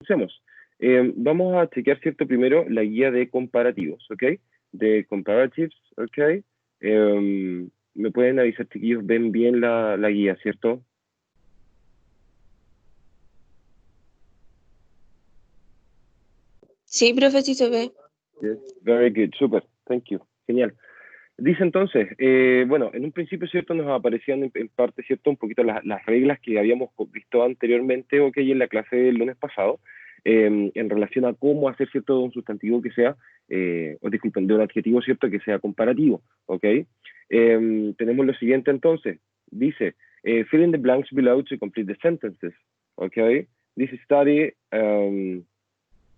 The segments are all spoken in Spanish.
Comencemos. Vamos a chequear, ¿cierto? Primero la guía de comparativos, ¿ok? De comparatives, ¿ok? Me pueden avisar, chiquillos, ven bien la guía, ¿cierto? Sí, profe, sí se ve. Yes. Very good, super, thank you, genial. Dice entonces, bueno, en un principio, ¿cierto? Nos aparecían en parte, ¿cierto? Un poquito las reglas que habíamos visto anteriormente, ok, en la clase del lunes pasado, en relación a cómo hacer, ¿cierto? Un sustantivo que sea, o disculpen, de un adjetivo, ¿cierto? Que sea comparativo, ok. Tenemos lo siguiente entonces, dice, fill in the blanks below to complete the sentences, ok. Dice study,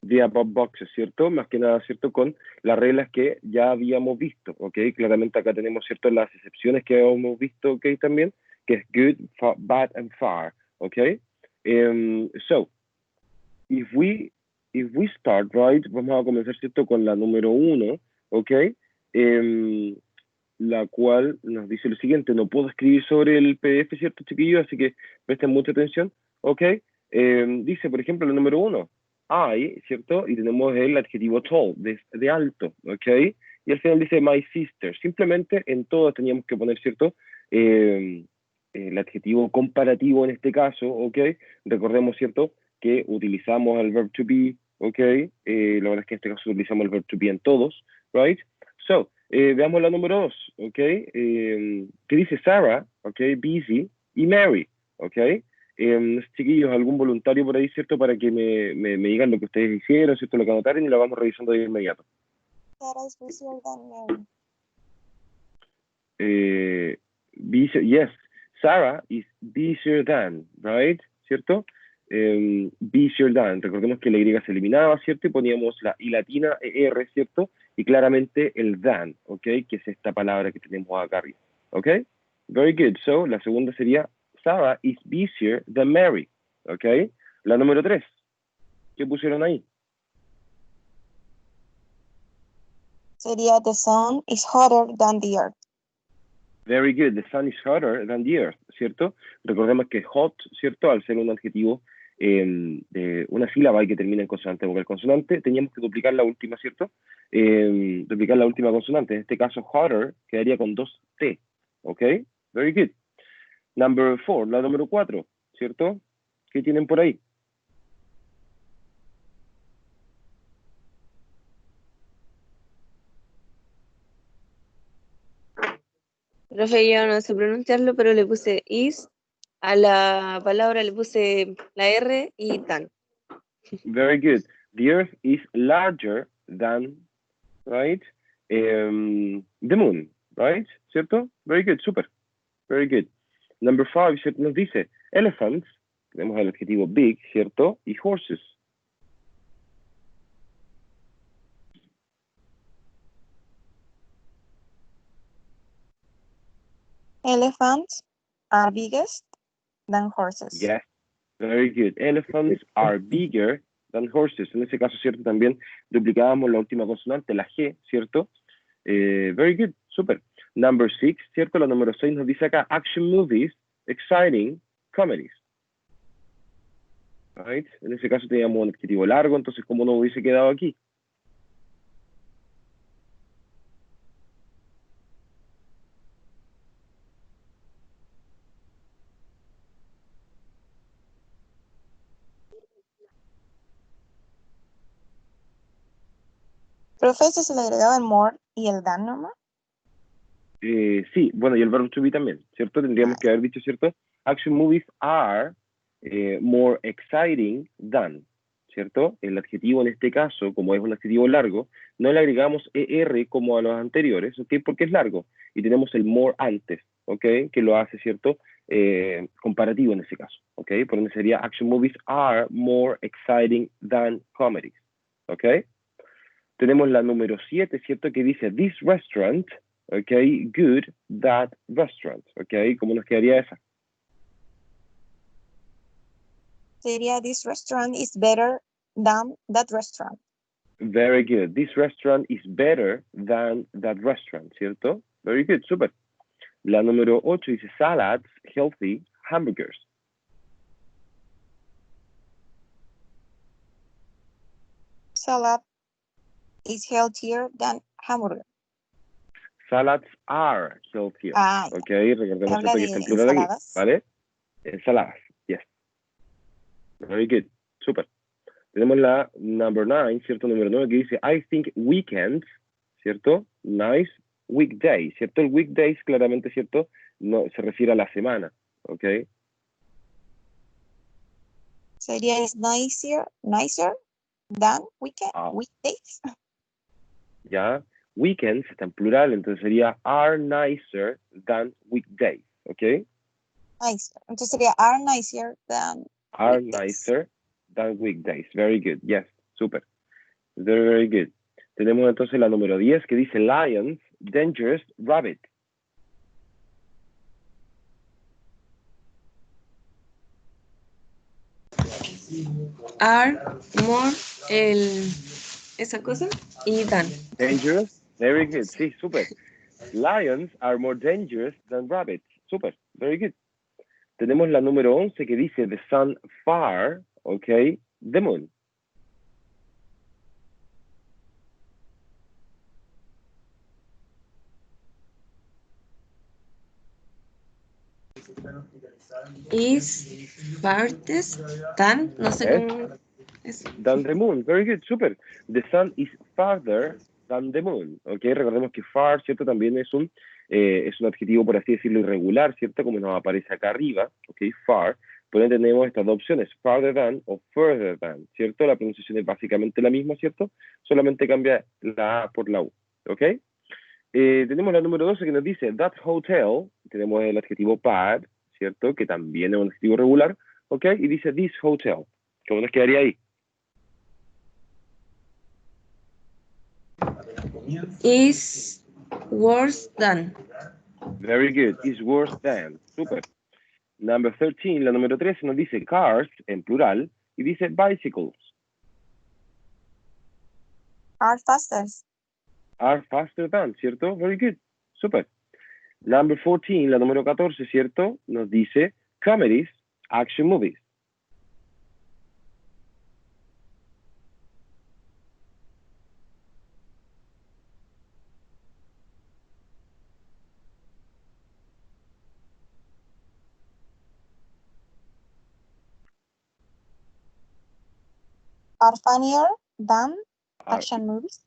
the above boxes, ¿cierto? Más que nada, ¿cierto? Con las reglas que ya habíamos visto, ¿ok? Claramente acá tenemos, ¿cierto? Las excepciones que habíamos visto, ¿ok? También, que es good, bad, and far, ¿ok? So, if we start, right, vamos a comenzar, ¿cierto? Con la número 1, ¿ok? La cual nos dice lo siguiente, no puedo escribir sobre el PDF, ¿cierto, chiquillos? Así que presten mucha atención, ¿ok? Dice, por ejemplo, la número 1, I, ¿cierto? Y tenemos el adjetivo tall, de alto, ¿ok? Y al final dice my sister. Simplemente en todo teníamos que poner, ¿cierto? El adjetivo comparativo en este caso, ¿ok? Recordemos, ¿cierto? Que utilizamos el verb to be, ¿ok? La verdad es que en este caso utilizamos el verb to be en todos, right? So, veamos la número 2, ¿ok? Que dice Sarah, ¿ok? Busy y Mary, ¿ok? Chiquillos, algún voluntario por ahí, ¿cierto? Para que me digan lo que ustedes hicieron, ¿cierto? Lo que anotaron y lo vamos revisando de inmediato. Sarah is busier than Mary. Yes, Sarah is busier than, right? ¿Cierto? Busier than. Recordemos que la Y se eliminaba, ¿cierto? Y poníamos la I latina, ER, ¿cierto? Y claramente el than, ¿ok? Que es esta palabra que tenemos acá arriba, ¿ok? Very good. So, la segunda sería Sarah is busier than Mary, ¿ok? La número 3, ¿qué pusieron ahí? Sería the sun is hotter than the earth. Very good. The sun is hotter than the earth, ¿cierto? Recordemos que hot, ¿cierto? Al ser un adjetivo de una sílaba y que termina en consonante vocal consonante, teníamos que duplicar la última, ¿cierto? Duplicar la última consonante. En este caso, hotter quedaría con 2 T, ¿ok? Very good. Number 4, la número 4, ¿cierto? ¿Qué tienen por ahí? Profe, yo no sé pronunciarlo, pero le puse is, a la palabra le puse la R y tan. Very good. The earth is larger than, right? The moon, right? ¿Cierto? Very good, super. Very good. Number 5, ¿cierto? Nos dice elephants, tenemos el adjetivo big, ¿cierto? Y horses. Elephants are biggest than horses. Yes, very good. Elephants are bigger than horses. En ese caso, ¿cierto? También duplicábamos la última consonante, la G, ¿cierto? Very good, super. Number 6, ¿cierto? La número 6 nos dice acá, action movies, exciting, comedies. Right? En ese caso teníamos un adjetivo largo, entonces, ¿cómo nos hubiese quedado aquí? Profesor, se le agregaba el more y el than nomás. Sí, bueno, y el verbo to be también, ¿cierto? Tendríamos que haber dicho, ¿cierto? Action movies are more exciting than, ¿cierto? El adjetivo en este caso, como es un adjetivo largo, no le agregamos ER como a los anteriores, ¿ok? Porque es largo. Y tenemos el more antes, ¿ok? Que lo hace, ¿cierto? Comparativo en ese caso, ¿ok? Por donde sería action movies are more exciting than comedies, ¿ok? Tenemos la número 7, ¿cierto? Que dice, this restaurant, ok, good, that restaurant, ok, ¿cómo nos quedaría esa? Sería this restaurant is better than that restaurant. Very good. This restaurant is better than that restaurant, ¿cierto? Very good, super. La número 8 dice salads, healthy, hamburgers. salad is healthier than hamburger. Salads are healthier. Ah, Ok, recordemos habla que de está en plural aquí, ensaladas. ¿vale? Ensaladas, yes. Very good, super. Tenemos la number 9, ¿cierto? Número 9 que dice, I think weekends, ¿cierto? Nice weekdays, ¿cierto? El weekdays claramente, ¿cierto? No, se refiere a la semana, ¿ok? Sería is nicer than weekdays. Ya, weekends está en plural, entonces sería are nicer than weekdays, ¿ok? Nicer. Entonces sería are nicer than Are weekdays. nicer than weekdays. Very good, yes, super. Very, very good. Tenemos entonces la número 10 que dice lions, dangerous, rabbit. Are, more, esa cosa, y than. Dangerous, very good, sí, super. Lions are more dangerous than rabbits. Super, very good. Tenemos la número 11 que dice the sun far, ok, the moon. Is farthest than, no sé Yes. cómo es. Than the moon, very good, super. The sun is farther than the moon, ok, recordemos que far, ¿cierto? También es un adjetivo, por así decirlo, irregular, ¿cierto? Como nos aparece acá arriba, ok, far. Por ende tenemos estas dos opciones, farther than o further than, ¿cierto? La pronunciación es básicamente la misma, ¿cierto? Solamente cambia la A por la U, ¿ok? Tenemos la número 12 que nos dice that hotel, tenemos el adjetivo bad, ¿cierto? Que también es un adjetivo regular, ¿ok? Y dice this hotel, ¿cómo nos quedaría ahí? Is worse than. Very good, is worse than, super. Number 13, la número 13 nos dice cars, en plural, y dice bicycles. Are faster. Are faster than, ¿cierto? Very good, super. Number 14, la número 14, ¿cierto? Nos dice comedies, action movies. Are funnier than action movies.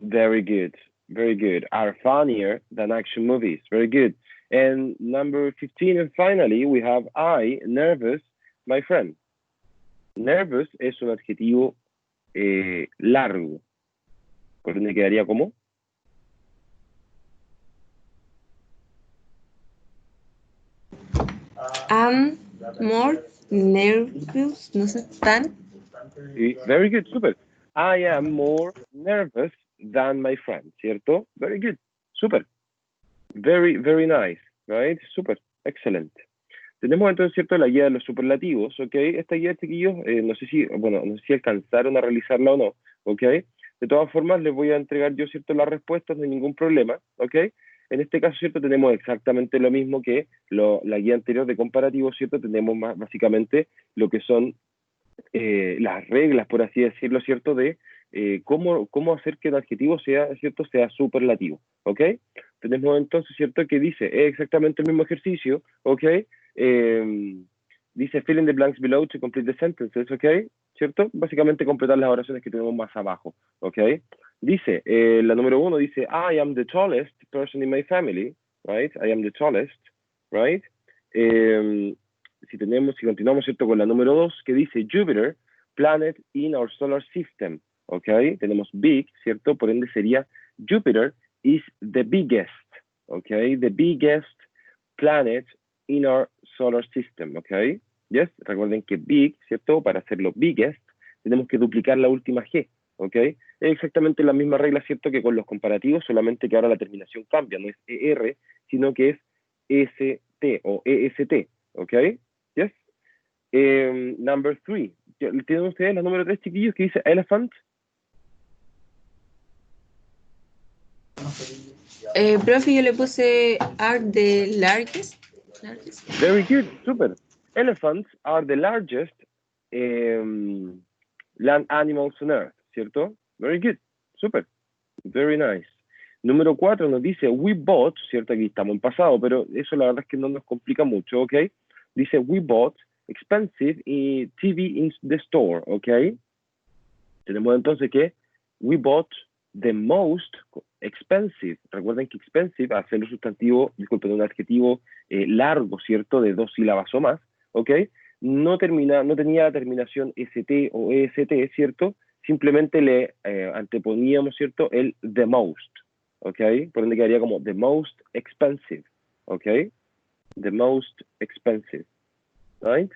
Very good, very good. Are funnier than action movies. Very good. And number 15, and finally, we have I, nervous, my friend. Nervous es un adjetivo largo. ¿Por dónde quedaría como? Am more nervous, no sé, than. Very good, super. I am more nervous than my friend, ¿cierto? Very good, super. Very, very nice, right? Super, excellent. Tenemos entonces, ¿cierto?, la guía de los superlativos, ¿ok? Esta guía, chiquillos, no sé si alcanzaron a realizarla o no, ¿ok? De todas formas, les voy a entregar yo, ¿cierto?, las respuestas, no hay ningún problema, ¿ok? En este caso, ¿cierto?, tenemos exactamente lo mismo que la guía anterior de comparativo, ¿cierto? Tenemos más básicamente lo que son las reglas, por así decirlo, ¿cierto?, de cómo hacer que el adjetivo sea, ¿cierto?, sea superlativo, ¿ok? Tenemos entonces, ¿cierto?, que dice exactamente el mismo ejercicio, ¿ok? Dice fill in the blanks below to complete the sentences, ¿ok? ¿Cierto? Básicamente completar las oraciones que tenemos más abajo, ¿ok? Dice, la número 1 dice, I am the tallest person in my family, right? I am the tallest, right? Si continuamos, ¿cierto?, con la número 2, que dice Jupiter, planet in our solar system, ¿ok? Tenemos big, ¿cierto? Por ende sería Jupiter is the biggest, ¿ok? The biggest planet in our solar system, ¿ok? Yes, recuerden que big, ¿cierto? Para hacerlo biggest, tenemos que duplicar la última G, ¿ok? Es exactamente la misma regla, ¿cierto?, que con los comparativos, solamente que ahora la terminación cambia, no es ER, sino que es ST o EST, ¿ok? Yes. Number 3. ¿Tienen ustedes la número 3, chiquillos, que dice elephant? Profe, yo le puse are the largest. Very good, super. Elephants are the largest land animals on Earth, ¿cierto? Very good, super, very nice. Número 4 nos dice, we bought, ¿cierto? Aquí estamos en pasado, pero eso la verdad es que no nos complica mucho, ¿ok? Dice, we bought expensive TV in the store, ¿ok? Tenemos entonces que we bought the most expensive. Recuerden que expensive, al ser un sustantivo, disculpen, un adjetivo largo, ¿cierto? De 2 sílabas o más, ¿ok? No tenía la terminación ST o EST, ¿cierto? Simplemente le anteponíamos, ¿cierto? El the most, ¿ok? Por ende quedaría como the most expensive, ¿ok? The most expensive, right?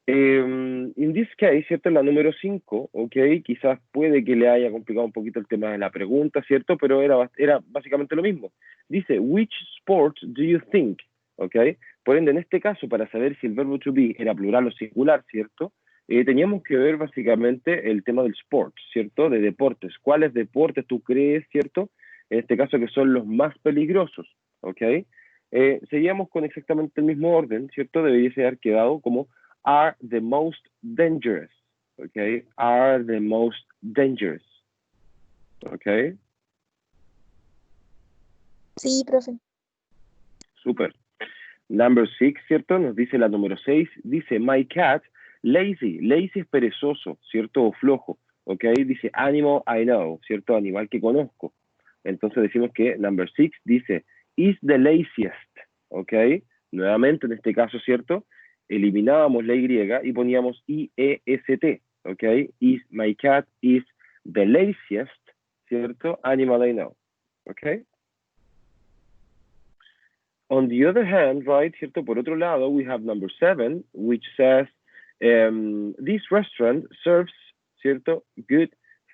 In this case, ¿cierto? La número 5, ¿ok? Quizás puede que le haya complicado un poquito el tema de la pregunta, ¿cierto? Pero era básicamente lo mismo. Dice, which sport do you think? ¿Ok? Por ende, en este caso, para saber si el verbo to be era plural o singular, ¿cierto? Teníamos que ver básicamente el tema del sport, ¿cierto? De deportes. ¿Cuáles deportes tú crees, ¿cierto? En este caso que son los más peligrosos, ¿ok? Seguíamos con exactamente el mismo orden, ¿cierto? Debería haber quedado como are the most dangerous, okay? Are the most dangerous, okay? Sí, profe. Super. Number 6, ¿cierto? Nos dice la número 6, dice my cat, lazy. Lazy es perezoso, ¿cierto? O flojo, ok. Dice animal I know, ¿cierto? Animal que conozco. Entonces decimos que number 6 dice is the laziest, ok. Nuevamente en este caso, ¿cierto? Eliminábamos la Y y poníamos IEST, ok. My cat is the laziest, ¿cierto? Animal I know, ok. On the other hand, right, ¿cierto? Por otro lado, we have number 7, which says, this restaurant serves, ¿cierto? Good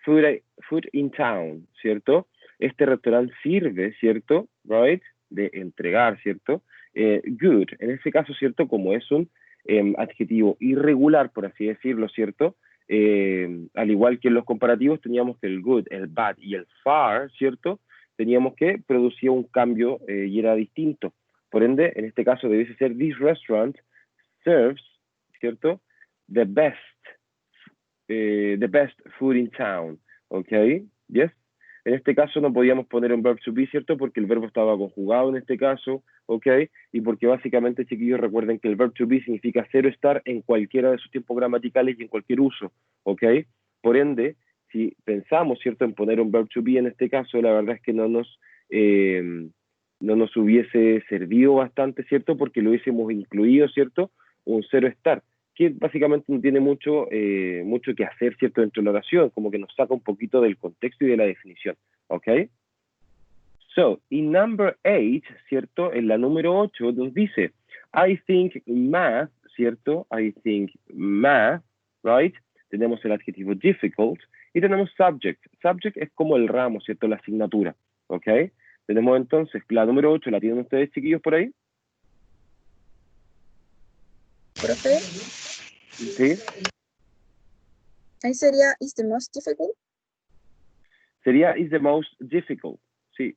food in town, ¿cierto? Este restaurante sirve, ¿cierto? Right? De entregar, ¿cierto? Good, en este caso, ¿cierto? Como es un adjetivo irregular, por así decirlo, ¿cierto? Al igual que en los comparativos, teníamos que el good, el bad y el far, ¿cierto? Teníamos que producía un cambio y era distinto. Por ende, en este caso debiese ser this restaurant serves, ¿cierto? The best food in town, ¿ok? Yes. En este caso no podíamos poner un verb to be, ¿cierto? Porque el verbo estaba conjugado en este caso, ¿ok? Y porque básicamente, chiquillos, recuerden que el verb to be significa ser o estar en cualquiera de sus tiempos gramaticales y en cualquier uso, ¿ok? Por ende, si pensamos, ¿cierto?, en poner un verb to be en este caso, la verdad es que no nos hubiese servido bastante, ¿cierto? Porque lo hubiésemos incluido, ¿cierto? Un ser o estar, que básicamente no tiene mucho que hacer, ¿cierto?, dentro de la oración, como que nos saca un poquito del contexto y de la definición, ¿ok? So, in number 8, ¿cierto? En la número 8 nos dice, I think math, ¿cierto? I think math, right? Tenemos el adjetivo difficult y tenemos subject. Subject es como el ramo, ¿cierto? La asignatura, ¿ok? Tenemos entonces la número 8, ¿la tienen ustedes, chiquillos, por ahí? Profe, Sí. ahí sería is the most difficult. Sería is the most difficult. Sí,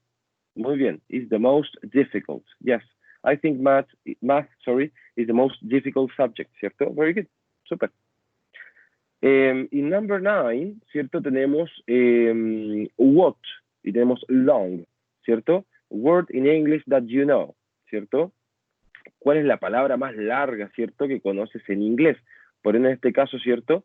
muy bien. Is the most difficult. Yes. I think math, is the most difficult subject, ¿cierto? Very good. Super. In number 9, ¿cierto? Tenemos what y tenemos long, ¿cierto? Word in English that you know, ¿cierto? ¿Cuál es la palabra más larga, ¿cierto?, que conoces en inglés? Por ende, en este caso, ¿cierto?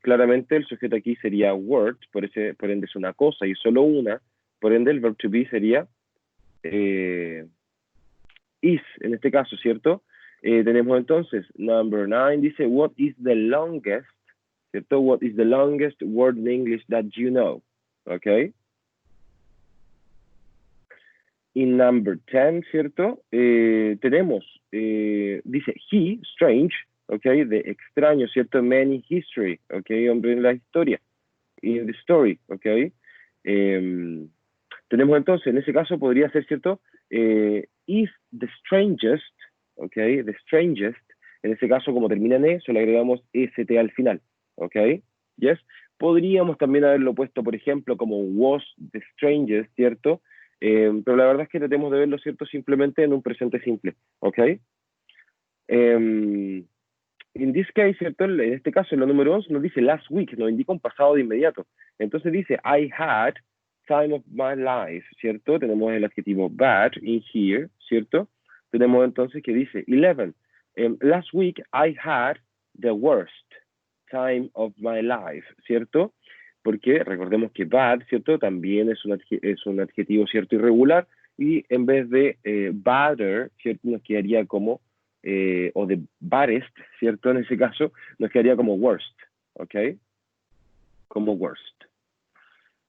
Claramente el sujeto aquí sería word, por ende es una cosa y solo una, por ende el verb to be sería is, en este caso, ¿cierto? Tenemos entonces, number 9 dice, what is the longest, ¿cierto? What is the longest word in English that you know? ¿Ok? In number 10, ¿cierto? Tenemos, dice he, strange, ¿ok? De extraño, ¿cierto? Man in history, ¿ok? Hombre en la historia. In the story, ¿ok? Tenemos entonces, en ese caso podría ser, ¿cierto? Is the strangest, ¿ok? The strangest, en ese caso como termina en E, solo agregamos ST al final, ¿ok? Yes. Podríamos también haberlo puesto, por ejemplo, como was the strangest, ¿cierto? Pero la verdad es que tratemos de verlo, ¿cierto? Simplemente en un presente simple, ¿ok? in this case, ¿cierto? En este caso, en la número 11 nos dice last week, nos indica un pasado de inmediato. Entonces dice, I had time of my life, ¿cierto? Tenemos el adjetivo bad in here, ¿cierto? Tenemos entonces que dice 11, last week I had the worst time of my life, ¿cierto? Porque recordemos que bad, ¿cierto? También es un adjetivo, ¿cierto? Irregular, y en vez de badder, ¿cierto? Nos quedaría como, o de baddest, ¿cierto? En ese caso, nos quedaría como worst, ¿ok? Como worst.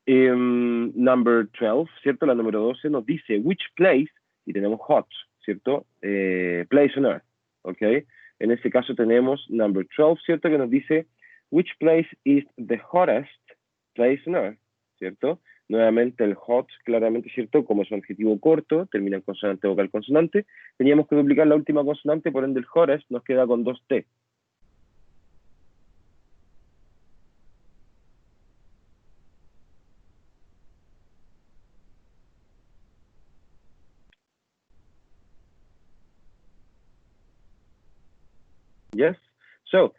Number 12, ¿cierto? La número 12 nos dice which place, y tenemos hot, ¿cierto? Place on earth, ¿ok? En este caso tenemos number 12, ¿cierto? Que nos dice which place is the hottest place on earth, ¿cierto? Nuevamente el hot, claramente, ¿cierto? Como es un adjetivo corto, termina en consonante, vocal, consonante. Teníamos que duplicar la última consonante, por ende el hottest nos queda con 2T. Yes. So,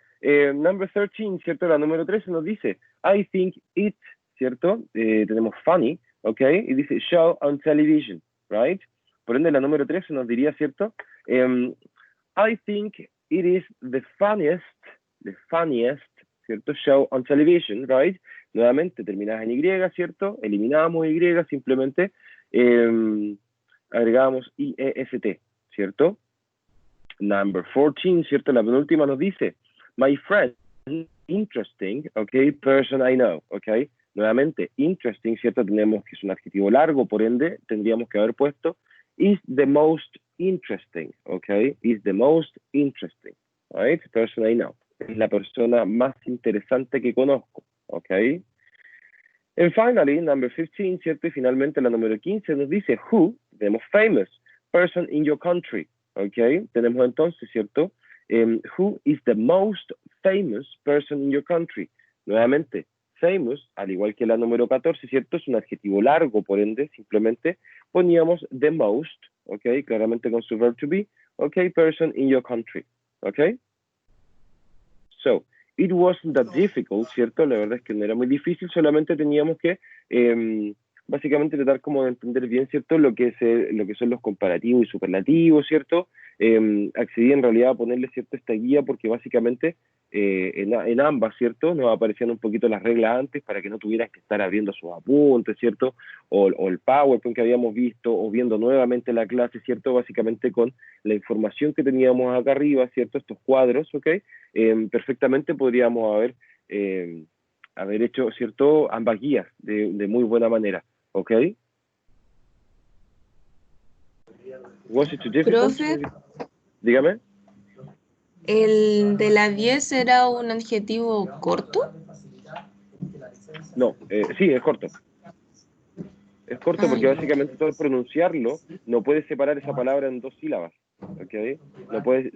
number 13, ¿cierto? La número 13 nos dice, I think it, ¿cierto? Tenemos funny, ¿ok? Y dice show on television, right? Por ende, la número 13 nos diría, ¿cierto? I think it is the funniest, ¿cierto? Show on television, right? Nuevamente, terminadas en Y, ¿cierto? Eliminamos Y, simplemente agregamos IEST, ¿cierto? Number 14, ¿cierto? La penúltima nos dice, my friend, interesting, ok, person I know, ok. Nuevamente, interesting, ¿cierto? Tenemos que es un adjetivo largo, por ende, tendríamos que haber puesto is the most interesting, ok, is the most interesting, right? Person I know. Es la persona más interesante que conozco, ok. And finally, number 15, ¿cierto? Y finalmente la número 15 nos dice who, tenemos famous, person in your country, ok. Tenemos entonces, ¿cierto? Who is the most famous person in your country? Nuevamente, famous, al igual que la número 14, ¿cierto? Es un adjetivo largo, por ende, simplemente poníamos the most, ok, claramente con su verb to be, ok, person in your country, ok. So, it wasn't that difficult, ¿cierto? La verdad es que no era muy difícil, solamente teníamos que básicamente tratar como de entender bien, ¿cierto? Lo que son los comparativos y superlativos, ¿cierto? Accedí en realidad a ponerle, ¿cierto? Esta guía porque básicamente en ambas, ¿cierto? Nos aparecían un poquito las reglas antes para que no tuvieras que estar abriendo sus apuntes, ¿cierto? O el PowerPoint que habíamos visto, o viendo nuevamente la clase, ¿cierto? Básicamente con la información que teníamos acá arriba, ¿cierto? Estos cuadros, ¿ok? Perfectamente podríamos haber hecho, ¿cierto? Ambas guías de muy buena manera, ¿ok? Was it too difficult? Profe, Dígame. ¿el de la 10 era un adjetivo corto? No, sí, es corto. Es corto porque básicamente todo pronunciarlo no puedes separar esa palabra en 2 sílabas, ¿ok? No puedes,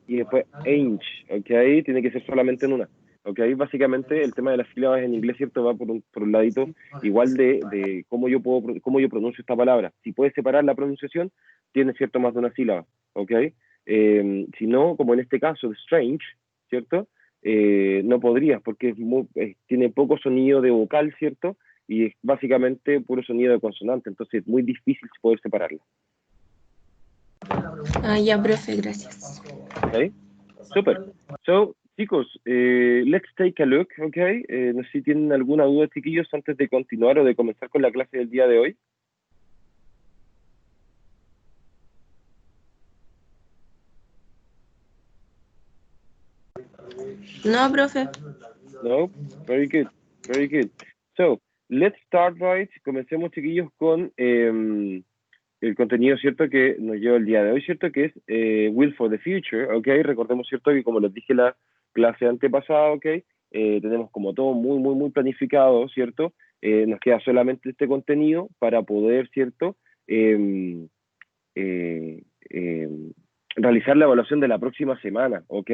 y después ain't, ¿ok? Tiene que ser solamente en una, ¿ok? Básicamente el tema de las sílabas en inglés, ¿cierto? Va por un ladito igual de cómo yo pronuncio esta palabra. Si puedes separar la pronunciación, tiene, ¿cierto? Más de una sílaba, ¿ok? Si no, como en este caso, de strange, ¿cierto? No podrías porque tiene poco sonido de vocal, ¿cierto? Y es básicamente puro sonido de consonante, entonces es muy difícil poder separarla. Ah, ya, profe, gracias. Okay, super. So, chicos, let's take a look, okay? No sé si tienen alguna duda, chiquillos, antes de continuar o de comenzar con la clase del día de hoy. No, profe. No, very good, very good. So, let's start right. Comencemos, chiquillos, con el contenido, ¿cierto? Que nos lleva el día de hoy, ¿cierto? Que es Will for the Future, ¿ok? Recordemos, ¿cierto? Que como les dije la clase antepasada, ¿ok? Tenemos como todo muy, muy, muy planificado, ¿cierto? Nos queda solamente este contenido para poder, ¿cierto? Realizar la evaluación de la próxima semana, ¿ok?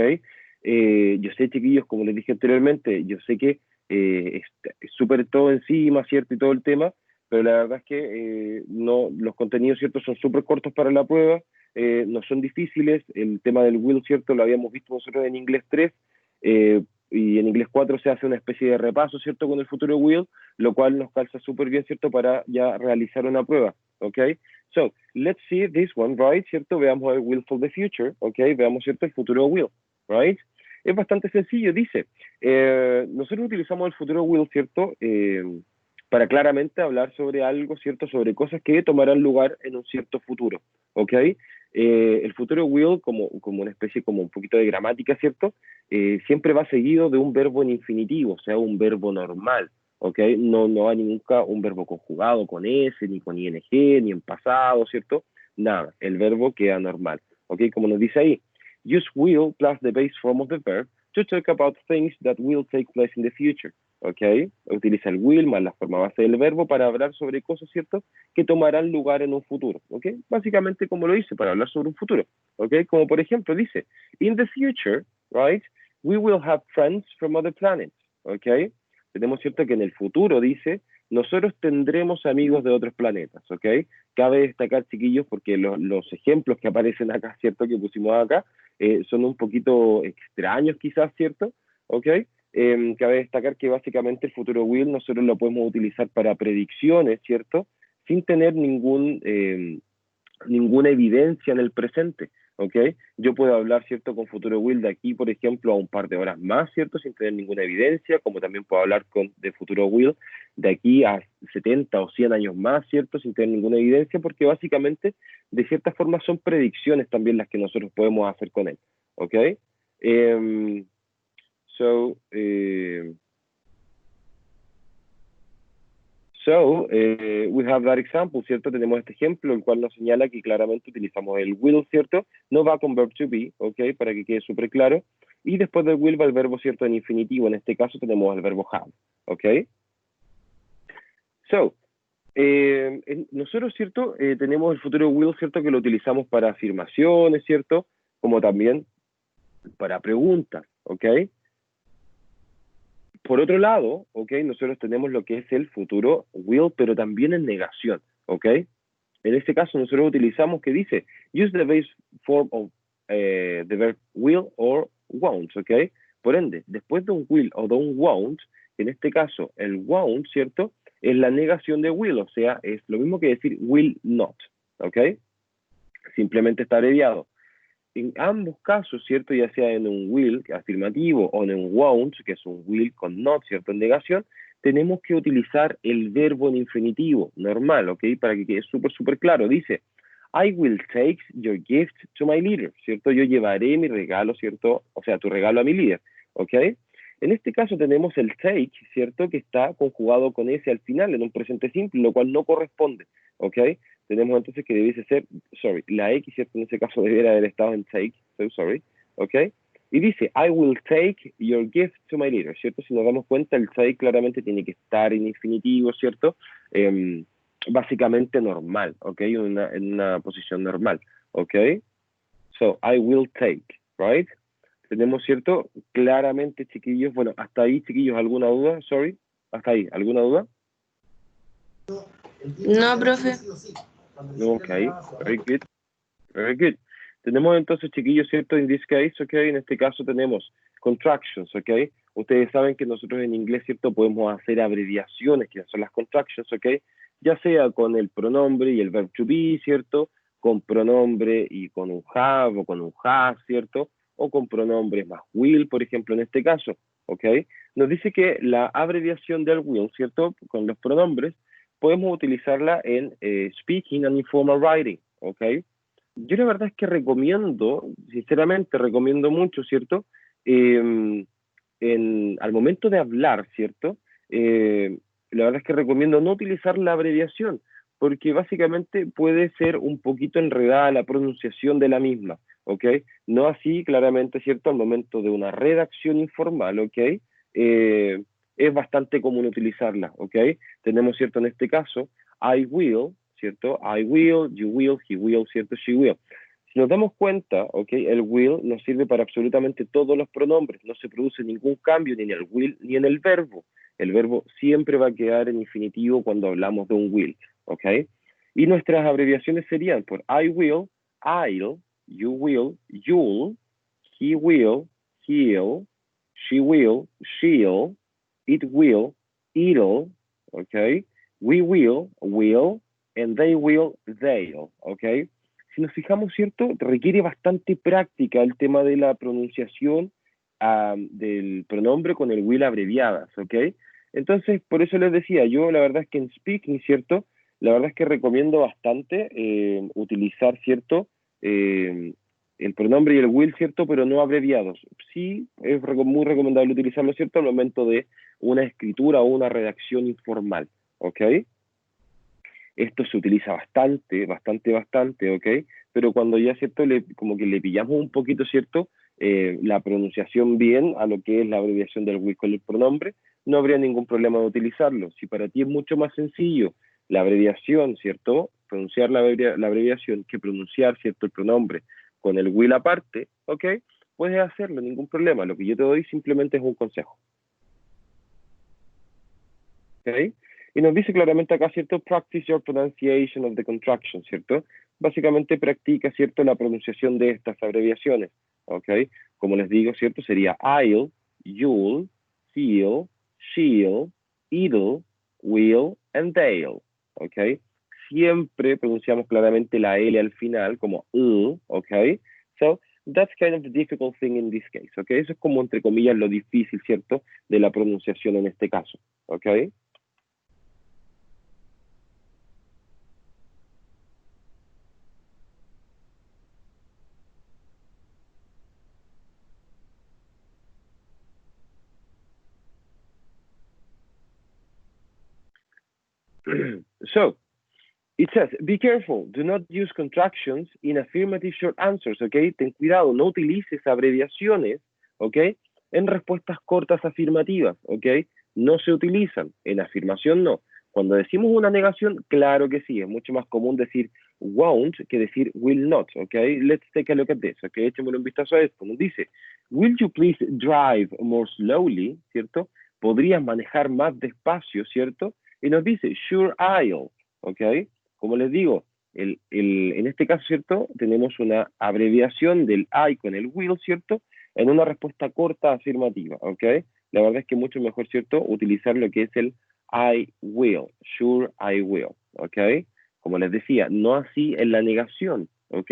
Yo sé, chiquillos, como les dije anteriormente, yo sé que es súper todo encima, ¿cierto? Y todo el tema, pero la verdad es que no, los contenidos, ¿cierto?, son súper cortos para la prueba, no son difíciles. El tema del will, ¿cierto?, lo habíamos visto nosotros en inglés 3, y en inglés 4 se hace una especie de repaso, ¿cierto?, con el futuro will, lo cual nos calza súper bien, ¿cierto?, para ya realizar una prueba, ¿ok? So, let's see this one, right, ¿cierto? Veamos el will for the future, ¿ok? Veamos, ¿cierto?, el futuro will, right? Es bastante sencillo, dice, nosotros utilizamos el futuro will, ¿cierto?, para claramente hablar sobre algo, ¿cierto?, sobre cosas que tomarán lugar en un cierto futuro, ¿ok? El futuro will, como una especie, como un poquito de gramática, ¿cierto?, siempre va seguido de un verbo en infinitivo, o sea, un verbo normal, ¿ok? No hay nunca un verbo conjugado con S, ni con ing, ni en pasado, ¿cierto? Nada, el verbo queda normal, ¿ok? Como nos dice ahí, use will plus the base form of the verb to talk about things that will take place in the future, ¿ok? Utiliza el will más la forma base del verbo para hablar sobre cosas, ¿cierto?, que tomarán lugar en un futuro, ¿ok? Básicamente como lo dice, para hablar sobre un futuro, ¿ok? Como por ejemplo dice, in the future, right, we will have friends from other planets, ¿ok? Tenemos, ¿cierto?, que en el futuro, dice, nosotros tendremos amigos de otros planetas, ¿ok? Cabe destacar, chiquillos, porque los ejemplos que aparecen acá, ¿cierto?, que pusimos acá, son un poquito extraños quizás, ¿cierto? ¿Ok? Cabe destacar que básicamente el futuro will nosotros lo podemos utilizar para predicciones, ¿cierto?, sin tener ninguna evidencia en el presente, ¿ok? Yo puedo hablar, ¿cierto?, con futuro will de aquí, por ejemplo, a un par de horas más, ¿cierto?, sin tener ninguna evidencia, como también puedo hablar de futuro will de aquí a 70 o 100 años más, ¿cierto?, sin tener ninguna evidencia, porque básicamente, de cierta forma, son predicciones también las que nosotros podemos hacer con él, ¿ok? So, we have that example, ¿cierto? Tenemos este ejemplo, el cual nos señala que claramente utilizamos el will, ¿cierto? No va con verb to be, ¿ok? Para que quede súper claro. Y después del will va el verbo, ¿cierto?, en infinitivo. En este caso tenemos el verbo have, ¿ok? So, nosotros, ¿cierto?, tenemos el futuro will, ¿cierto?, que lo utilizamos para afirmaciones, ¿cierto?, como también para preguntas, ¿ok? Por otro lado, ¿ok?, nosotros tenemos lo que es el futuro will, pero también en negación, ¿ok? En este caso nosotros utilizamos que dice, use the base form of the verb will or won't, ¿ok? Por ende, después de un will o de un won't, en este caso el won't, ¿cierto?, es la negación de will, o sea, es lo mismo que decir will not, ¿ok? Simplemente está abreviado. En ambos casos, ¿cierto?, ya sea en un will afirmativo o en un won't, que es un will con not, ¿cierto?, en negación, tenemos que utilizar el verbo en infinitivo, normal, ¿ok? Para que quede súper claro. Dice, I will take your gift to my leader, ¿cierto? Yo llevaré mi regalo, ¿cierto? O sea, tu regalo a mi líder, ¿ok? En este caso tenemos el take, ¿cierto?, que está conjugado con ese al final, en un presente simple, lo cual no corresponde, ¿ok? Tenemos entonces que debiese ser, la X, ¿cierto?, en ese caso debería haber estado en take, so sorry, ¿ok? Y dice, I will take your gift to my leader, ¿cierto? Si nos damos cuenta, el take claramente tiene que estar en infinitivo, ¿cierto? Básicamente normal, ¿ok? En una posición normal, ¿ok? So, I will take, right? Tenemos, ¿cierto?, claramente, chiquillos, bueno, hasta ahí, chiquillos, ¿alguna duda? Sorry, hasta ahí, ¿alguna duda? No, profe. Ok, very good, very good. Tenemos entonces, chiquillos, ¿cierto? In this case, ok, en este caso tenemos contractions, ok. Ustedes saben que nosotros en inglés, ¿cierto?, podemos hacer abreviaciones, que son las contractions, ok, ya sea con el pronombre y el verb to be, ¿cierto?, con pronombre y con un have o con un has, ¿cierto?, o con pronombres más will, por ejemplo, en este caso, ok. Nos dice que la abreviación del will, ¿cierto?, con los pronombres, podemos utilizarla en speaking and informal writing, ¿ok? Yo la verdad es que recomiendo, sinceramente recomiendo mucho, ¿cierto? Al momento de hablar, ¿cierto? La verdad es que recomiendo no utilizar la abreviación, porque básicamente puede ser un poquito enredada la pronunciación de la misma, ¿ok? No así, claramente, ¿cierto? Al momento de una redacción informal, ¿ok? Es bastante común utilizarla, ¿ok? Tenemos, ¿cierto?, en este caso, I will, ¿cierto? I will, you will, he will, ¿cierto? She will. Si nos damos cuenta, ¿ok?, el will nos sirve para absolutamente todos los pronombres, no se produce ningún cambio ni en el will ni en el verbo. el verbo siempre va a quedar en infinitivo cuando hablamos de un will, ¿ok? Y nuestras abreviaciones serían por I will, I'll, you will, you'll, he will, he'll, she will, she'll, it will, it'll, ¿ok? We will, and they will, they'll, ¿ok? Si nos fijamos, ¿cierto? Requiere bastante práctica el tema de la pronunciación del pronombre con el will abreviadas, ¿ok? Entonces, por eso les decía, yo la verdad es que en speaking, ¿cierto? La verdad es que recomiendo bastante utilizar, ¿cierto? El pronombre y el will, ¿cierto? Pero no abreviados. Sí, es muy recomendable utilizarlo, ¿cierto? Al momento de una escritura o una redacción informal, ¿ok? Esto se utiliza bastante, ¿ok? Pero cuando ya, ¿cierto? Como que le pillamos un poquito, ¿cierto? La pronunciación bien a lo que es la abreviación del will con el pronombre, no habría ningún problema de utilizarlo. Si para ti es mucho más sencillo la abreviación, ¿cierto? Pronunciar la abreviación que pronunciar, ¿cierto? El pronombre con el will aparte, ¿ok? Puedes hacerlo, ningún problema. Lo que yo te doy simplemente es un consejo. ¿Ok? Y nos dice claramente acá, ¿cierto? Practice your pronunciation of the contraction, ¿cierto? Básicamente practica, ¿cierto? La pronunciación de estas abreviaciones, ¿ok? Como les digo, ¿cierto? Sería I'll, you'll, he'll, she'll, it'll, will, and they'll, ¿ok? Siempre pronunciamos claramente la L al final como ¿ok? So, that's kind of the difficult thing in this case, ¿ok? Eso es como, entre comillas, lo difícil, ¿cierto? De la pronunciación en este caso, ¿ok? So, it says, be careful, do not use contractions in affirmative short answers, ¿ok? Ten cuidado, no utilices abreviaciones, ¿ok? En respuestas cortas afirmativas, ¿ok? No se utilizan, en afirmación no. Cuando decimos una negación, claro que sí, es mucho más común decir won't que decir will not, ¿ok? Let's take a look at this, ¿ok? Echémosle un vistazo a esto. Nos dice, will you please drive more slowly, ¿cierto? ¿Podrías manejar más despacio, ¿cierto? Y nos dice, sure I'll, ¿ok? Como les digo, en este caso, ¿cierto? Tenemos una abreviación del I con el will, ¿cierto? En una respuesta corta afirmativa, ¿ok? La verdad es que es mucho mejor, ¿cierto? Utilizar lo que es el I will, sure I will, ¿ok? Como les decía, no así en la negación, ¿ok?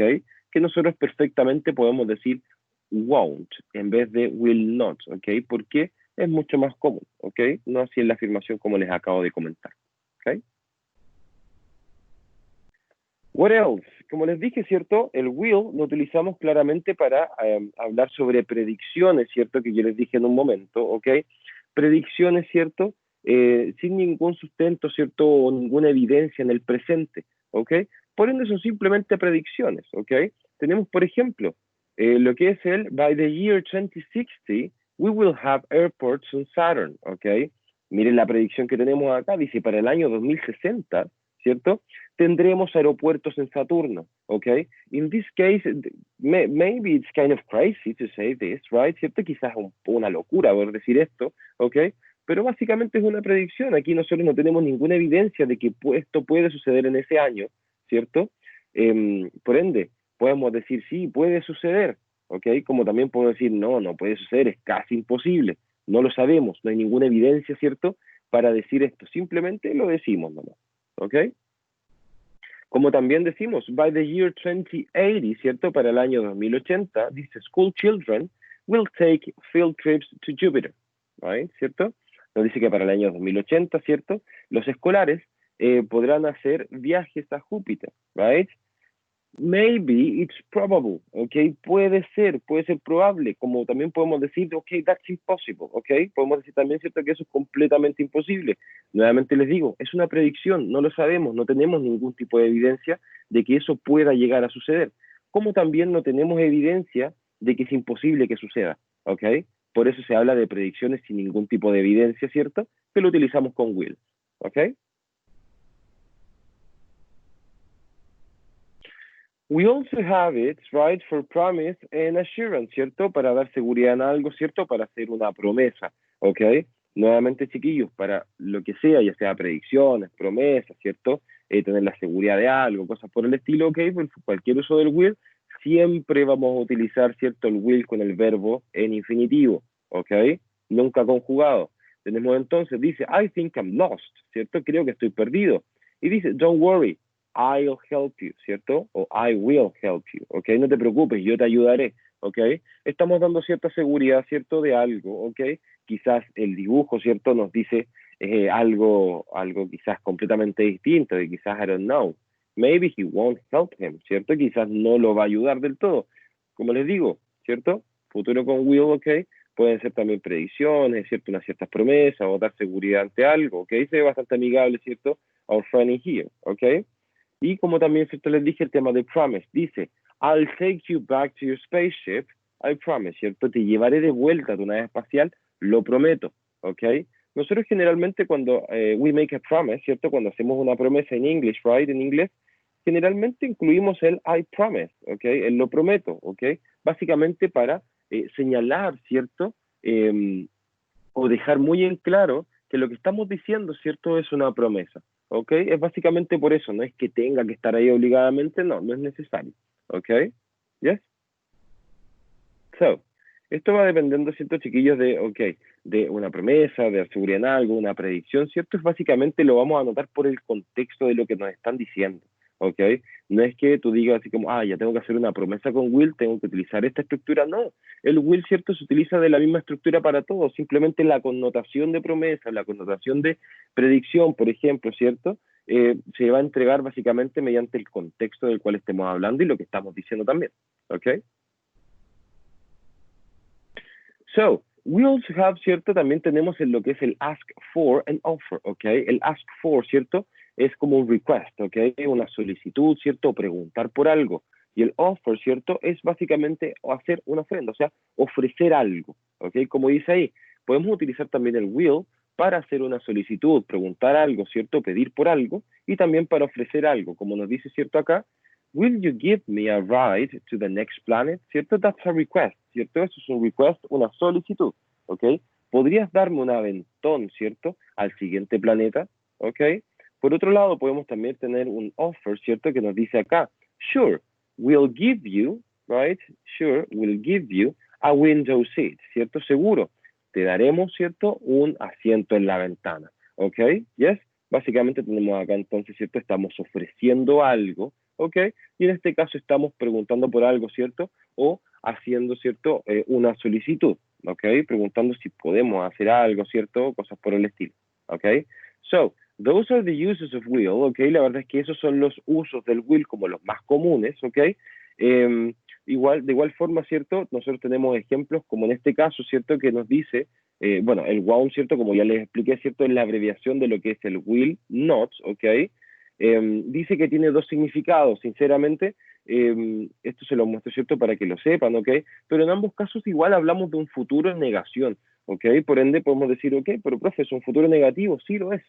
Que nosotros perfectamente podemos decir won't en vez de will not, ¿ok? Porque es mucho más común, ¿ok? No así en la afirmación como les acabo de comentar, ¿ok? What else? Como les dije, ¿cierto? El will lo utilizamos claramente para hablar sobre predicciones, ¿cierto? Que yo les dije en un momento, ¿ok? Predicciones, ¿cierto? Sin ningún sustento, ¿cierto? O ninguna evidencia en el presente, ¿ok? Por ende son simplemente predicciones, ¿ok? Tenemos, por ejemplo, lo que es el by the year 2060, we will have airports on Saturn, ¿ok? Miren la predicción que tenemos acá, dice para el año 2060, ¿cierto? Tendremos aeropuertos en Saturno, ¿ok? In this case, maybe it's kind of crazy to say this, right? ¿Cierto? Quizás una locura por decir esto, ¿ok? Pero básicamente es una predicción. Aquí nosotros no tenemos ninguna evidencia de que esto puede suceder en ese año, ¿cierto? Por ende, podemos decir, sí, puede suceder, ¿ok? Como también podemos decir, no, no puede suceder, es casi imposible. No lo sabemos, no hay ninguna evidencia, ¿cierto? Para decir esto. Simplemente lo decimos nomás, ¿ok? Como también decimos, by the year 2080, ¿cierto? Para el año 2080, these school children will take field trips to Jupiter, right? ¿Cierto? Nos dice que para el año 2080, ¿cierto? Los escolares podrán hacer viajes a Júpiter, right? Maybe it's probable, ¿ok? Puede ser probable, como también podemos decir, ok, that's impossible, ¿ok? Podemos decir también, ¿cierto?, que eso es completamente imposible. Nuevamente les digo, es una predicción, no lo sabemos, no tenemos ningún tipo de evidencia de que eso pueda llegar a suceder, como también no tenemos evidencia de que es imposible que suceda, ¿ok? Por eso se habla de predicciones sin ningún tipo de evidencia, ¿cierto?, que lo utilizamos con will, ¿ok? We also have it, right, for promise and assurance, ¿cierto? Para dar seguridad en algo, ¿cierto? Para hacer una promesa, ¿ok? Nuevamente, chiquillos, para lo que sea, ya sea predicciones, promesas, ¿cierto? Tener la seguridad de algo, cosas por el estilo, ¿ok? Por cualquier uso del will, siempre vamos a utilizar, ¿cierto? El will con el verbo en infinitivo, ¿ok? Nunca conjugado. Tenemos entonces, dice, I think I'm lost, ¿cierto? Creo que estoy perdido. Y dice, don't worry, I'll help you, ¿cierto? O I will help you, ¿ok? No te preocupes, yo te ayudaré, ¿ok? Estamos dando cierta seguridad, ¿cierto? De algo, ¿ok? Quizás el dibujo, ¿cierto? Nos dice algo quizás completamente distinto, y quizás, I don't know, maybe he won't help him, ¿cierto? Quizás no lo va a ayudar del todo. Como les digo, ¿cierto? Futuro con will, ¿ok? Pueden ser también predicciones, ¿cierto? Unas ciertas promesas o dar seguridad ante algo, ¿ok? Se ve bastante amigable, ¿cierto? Our friend in here, ¿ok? Y como también, ¿cierto? Les dije el tema de promise. Dice, I'll take you back to your spaceship, I promise, ¿cierto? Te llevaré de vuelta a tu nave espacial, lo prometo, ¿ok? Nosotros generalmente cuando we make a promise, ¿cierto? Cuando hacemos una promesa en English, right? En inglés, generalmente incluimos el I promise, ¿ok? El lo prometo, ¿ok? Básicamente para señalar, ¿cierto? O dejar muy en claro que lo que estamos diciendo, ¿cierto? Es una promesa, ¿ok? Es básicamente por eso, no es que tenga que estar ahí obligadamente, no, no es necesario, ¿ok? ¿Yes? So, esto va dependiendo, ¿cierto, chiquillos? De una promesa, de seguridad en algo, una predicción, ¿cierto? Es básicamente lo vamos a anotar por el contexto de lo que nos están diciendo, ¿ok? No es que tú digas así como, ya tengo que hacer una promesa con will, tengo que utilizar esta estructura, no. El will, ¿cierto? Se utiliza de la misma estructura para todo, simplemente la connotación de promesa, la connotación de predicción, por ejemplo, ¿cierto? Se va a entregar básicamente mediante el contexto del cual estemos hablando y lo que estamos diciendo también, ¿ok? So, we also have, ¿cierto? También tenemos en lo que es el ask for and offer, ¿ok? El ask for, ¿cierto? Es como un request, ¿ok? Una solicitud, ¿cierto? Preguntar por algo. Y el offer, ¿cierto? Es básicamente hacer una ofrenda, o sea, ofrecer algo, ¿ok? Como dice ahí, podemos utilizar también el will para hacer una solicitud, preguntar algo, ¿cierto? Pedir por algo y también para ofrecer algo, como nos dice, ¿cierto? Acá, will you give me a ride to the next planet? ¿Cierto? That's a request, ¿cierto? Eso es un request, una solicitud, ¿ok? ¿Podrías darme un aventón, ¿cierto? Al siguiente planeta, ¿ok? Por otro lado, podemos también tener un offer, ¿cierto? Que nos dice acá, sure, we'll give you, right? Sure, we'll give you a window seat, ¿cierto? Seguro. Te daremos, ¿cierto? Un asiento en la ventana, ¿ok? Yes. Básicamente tenemos acá entonces, ¿cierto? Estamos ofreciendo algo, ¿ok? Y en este caso estamos preguntando por algo, ¿cierto? O haciendo, ¿cierto? Una solicitud, ¿ok? Preguntando si podemos hacer algo, ¿cierto? Cosas por el estilo, ¿ok? So, those are the uses of will, ¿ok? La verdad es que esos son los usos del will como los más comunes, ¿ok? De igual forma, ¿cierto? Nosotros tenemos ejemplos como en este caso, ¿cierto? Que nos dice, bueno, el wound, ¿cierto? Como ya les expliqué, ¿cierto? Es la abreviación de lo que es el will not, ¿ok? Dice que tiene dos significados, sinceramente, esto se lo muestro, ¿cierto? Para que lo sepan, ¿ok? Pero en ambos casos igual hablamos de un futuro en negación, ¿ok? Por ende podemos decir, ok, pero profe, ¿es un futuro negativo? Sí, lo es.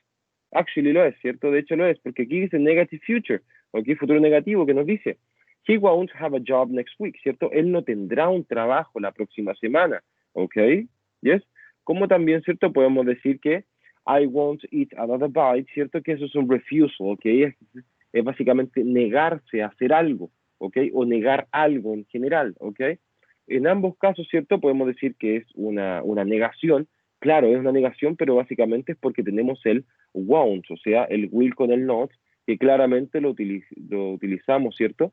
Actually lo es, ¿cierto? De hecho lo es, porque aquí dice negative future, ¿ok? Futuro negativo, que nos dice, he won't have a job next week, ¿cierto? Él no tendrá un trabajo la próxima semana, ¿ok? ¿Yes? Como también, ¿cierto? Podemos decir que I won't eat another bite, ¿cierto? Que eso es un refusal, ¿ok? Es básicamente negarse a hacer algo, ¿ok? O negar algo en general, ¿ok? En ambos casos, ¿cierto? Podemos decir que es una negación. Claro, es una negación, pero básicamente es porque tenemos el won't, o sea, el will con el not, que claramente lo utilizamos, ¿cierto?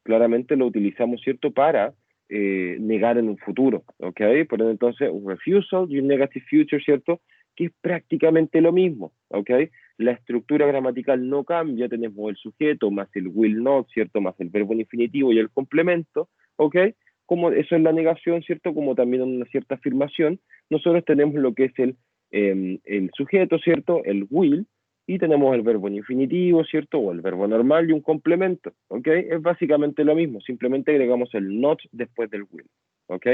Claramente lo utilizamos, ¿cierto? Para negar en un futuro, ¿ok? Por entonces, un refusal y un negative future, ¿cierto? Que es prácticamente lo mismo, ¿ok? La estructura gramatical no cambia, tenemos el sujeto más el will not, ¿cierto? Más el verbo en infinitivo y el complemento, ¿ok? Como eso es la negación, ¿cierto? Como también una cierta afirmación, nosotros tenemos lo que es el sujeto, ¿cierto? El will, y tenemos el verbo en infinitivo, ¿cierto? O el verbo normal y un complemento, ¿ok? Es básicamente lo mismo, simplemente agregamos el not después del will, ¿ok?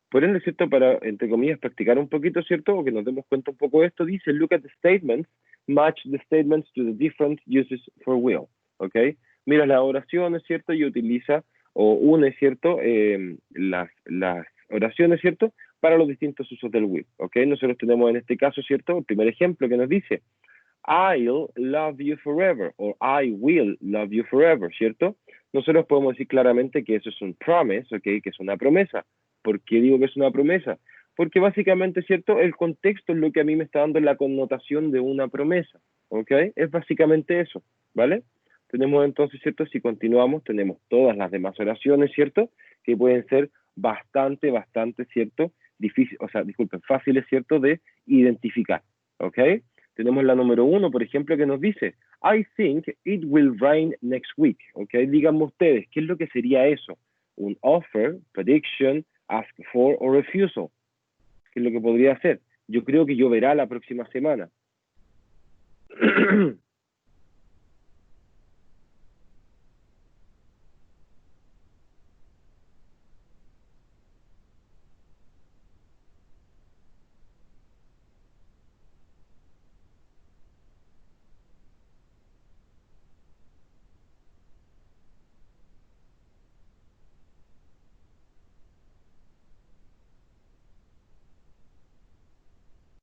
Por ende, ¿cierto? Para, entre comillas, practicar un poquito, ¿cierto? O que nos demos cuenta un poco de esto, dice, look at the statements, match the statements to the different uses for will, ¿ok? Mira las oraciones, ¿cierto? Y utiliza o une, ¿cierto? oraciones, ¿cierto? Para los distintos usos del will, ¿ok? Nosotros tenemos en este caso, ¿cierto? El primer ejemplo que nos dice, I'll love you forever, o I will love you forever, ¿cierto? Nosotros podemos decir claramente que eso es un promise, ¿ok? Que es una promesa. ¿Por qué digo que es una promesa? Porque básicamente, ¿cierto? El contexto es lo que a mí me está dando la connotación de una promesa, ¿ok? Es básicamente eso, ¿vale? Tenemos entonces, ¿cierto? Si continuamos, tenemos todas las demás oraciones, ¿cierto? Que pueden ser bastante, ¿cierto? Difícil, o sea, disculpen, fáciles, ¿cierto? De identificar, ¿ok? Tenemos la número 1, por ejemplo, que nos dice, I think it will rain next week, ¿ok? Díganme ustedes, ¿qué es lo que sería eso? Un offer, prediction, ask for o refusal. ¿Qué es lo que podría ser? Yo creo que lloverá la próxima semana.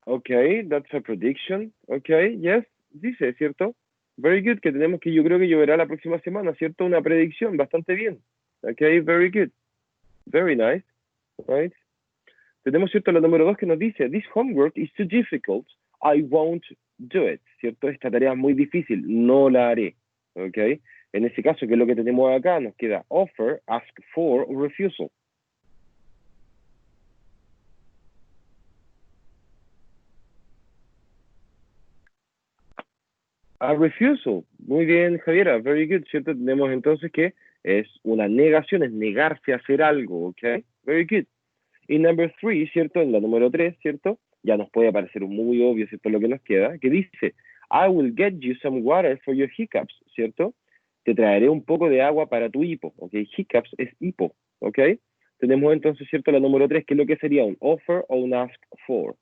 Okay, that's a prediction. Okay, yes, dice, ¿cierto? Very good, que tenemos que yo creo que lloverá la próxima semana, ¿cierto? Una predicción, bastante bien. Okay, very good. Very nice, right? Tenemos, ¿cierto? La número 2 que nos dice, this homework is too difficult, I won't do it, ¿cierto? Esta tarea es muy difícil, no la haré, okay? En ese caso, ¿qué es lo que tenemos acá? Nos queda offer, ask for o refusal. A refusal. Muy bien, Javiera. Very good, ¿cierto? Tenemos entonces que es una negación, es negarse a hacer algo, ¿ok? Very good. Y number 3, ¿cierto? En la número 3, ¿cierto? Ya nos puede parecer muy obvio, ¿cierto? Lo que nos queda, que dice, I will get you some water for your hiccups, ¿cierto? Te traeré un poco de agua para tu hipo, ¿ok? Hiccups es hipo, ¿ok? Tenemos entonces, ¿cierto? La número 3, que es lo que sería un offer o un ask for.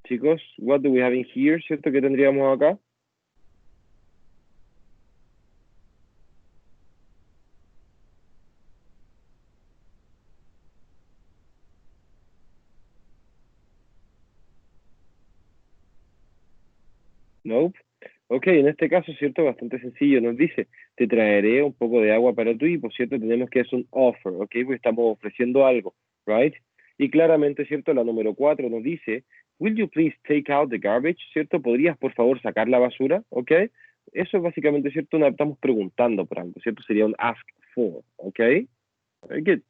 Chicos, what do we have in here, ¿cierto? ¿Qué tendríamos acá? Nope. Ok, en este caso, ¿cierto? Bastante sencillo. Nos dice, te traeré un poco de agua para tu hipo, ¿cierto? Tenemos que es un offer, ¿ok? Porque estamos ofreciendo algo, ¿right? Y claramente, ¿cierto? La número 4 nos dice, will you please take out the garbage, ¿cierto? ¿Podrías, por favor, sacar la basura? ¿Ok? Eso es básicamente, ¿cierto? Estamos preguntando por algo, ¿cierto? Sería un ask for, ¿ok? Very good,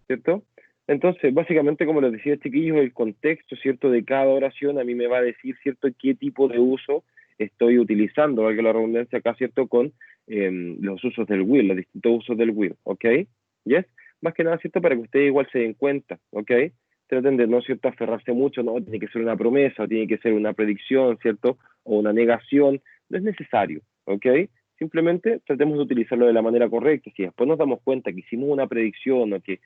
¿cierto? Entonces, básicamente, como les decía, chiquillos, el contexto, ¿cierto? De cada oración a mí me va a decir, ¿cierto? Qué tipo de uso estoy utilizando, valga la redundancia acá, ¿cierto? Con los usos del will, los distintos usos del will, ¿ok? ¿Yes? Más que nada, ¿cierto? Para que ustedes igual se den cuenta, ¿ok? Traten de no, ¿cierto? Aferrarse mucho, no, tiene que ser una promesa, o tiene que ser una predicción, ¿cierto? O una negación, no es necesario, ¿ok? Simplemente tratemos de utilizarlo de la manera correcta. Si después nos damos cuenta que hicimos una predicción o que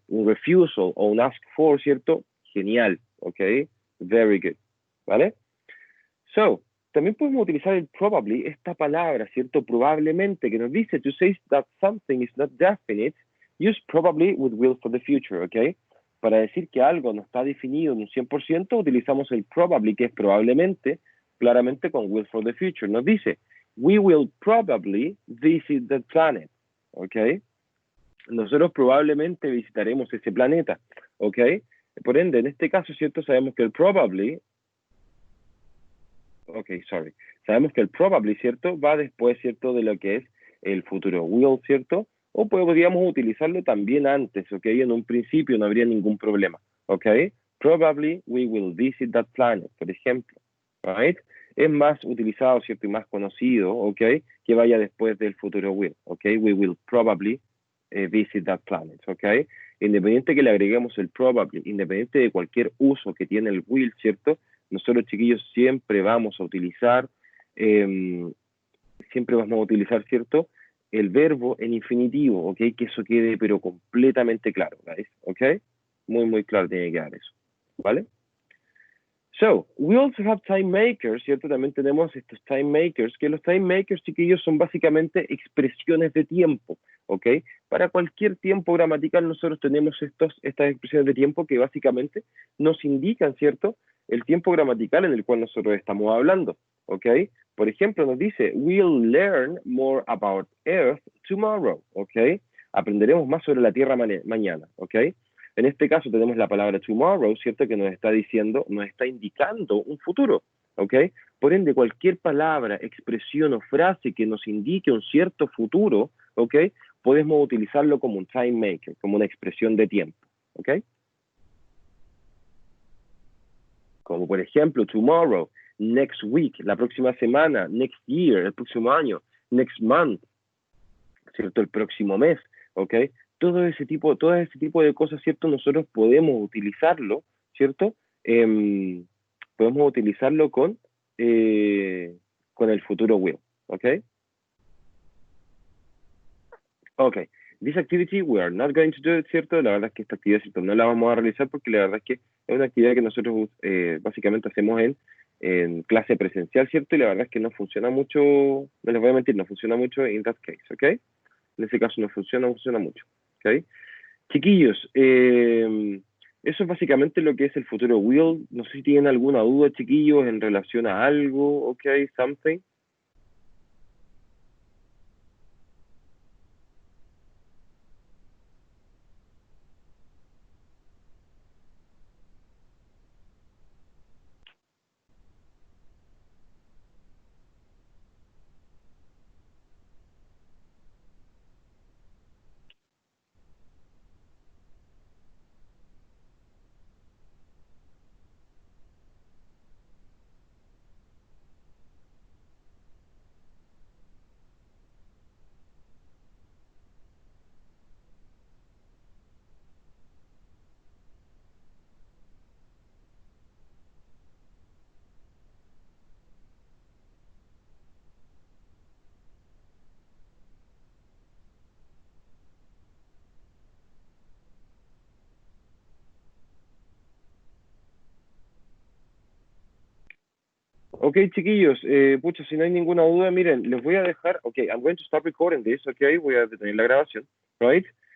un refusal o un ask for, ¿cierto? Genial, ¿ok? Very good, ¿vale? So, también podemos utilizar el probably, esta palabra, ¿cierto? Probablemente, que nos dice, to say that something is not definite, use probably with will for the future, ¿ok? Para decir que algo no está definido en un 100%, utilizamos el probably, que es probablemente, claramente con will for the future. Nos dice, we will probably visit the planet, ¿ok? Nosotros probablemente visitaremos ese planeta, ¿ok? Por ende, en este caso, ¿cierto? Sabemos que el probably, sabemos que el probably, ¿cierto? Va después, ¿cierto? De lo que es el futuro will, ¿cierto? O podríamos utilizarlo también antes, ¿ok? En un principio no habría ningún problema, ¿ok? Probably we will visit that planet, por ejemplo, right? Es más utilizado, ¿cierto? Y más conocido, ¿ok? Que vaya después del futuro will, ¿ok? We will probably visit that planet, ¿ok? Independiente que le agreguemos el probably, independiente de cualquier uso que tiene el will, ¿cierto? Nosotros, chiquillos, siempre vamos a utilizar, ¿cierto? El verbo en infinitivo, ¿ok? Que eso quede, pero completamente claro, guys, ¿ok? Muy, muy claro tiene que quedar eso, ¿vale? So, we also have time makers, ¿cierto? También tenemos estos time makers, que los time makers, chiquillos, son básicamente expresiones de tiempo, ¿ok? Para cualquier tiempo gramatical nosotros tenemos estas expresiones de tiempo que básicamente nos indican, ¿cierto? El tiempo gramatical en el cual nosotros estamos hablando, ¿ok? Por ejemplo, nos dice, we'll learn more about Earth tomorrow, ¿ok? Aprenderemos más sobre la Tierra mañana, ¿ok? En este caso tenemos la palabra tomorrow, ¿cierto? Que nos está diciendo, nos está indicando un futuro, ¿ok? Por ende, cualquier palabra, expresión o frase que nos indique un cierto futuro, ¿ok? Podemos utilizarlo como un time maker, como una expresión de tiempo, ¿ok? Como por ejemplo, tomorrow, next week, la próxima semana, next year, el próximo año, next month, ¿cierto? El próximo mes, ¿ok? Todo ese tipo de cosas, ¿cierto? Nosotros podemos utilizarlo, ¿cierto? Podemos utilizarlo con el futuro will, ¿ok? Ok. This activity we are not going to do it, ¿cierto? La verdad es que esta actividad, ¿cierto? No la vamos a realizar porque la verdad es que es una actividad que nosotros básicamente hacemos en clase presencial, ¿cierto? Y la verdad es que no funciona mucho, no les voy a mentir, no funciona mucho in that case, ¿ok? En ese caso no funciona mucho, ¿ok? Chiquillos, eso es básicamente lo que es el futuro will. No sé si tienen alguna duda, chiquillos, en relación a algo, ¿ok? Something. Ok, chiquillos, pucha, si no hay ninguna duda, miren, les voy a dejar, ok, I'm going to stop recording this, ok, voy a detener la grabación, right?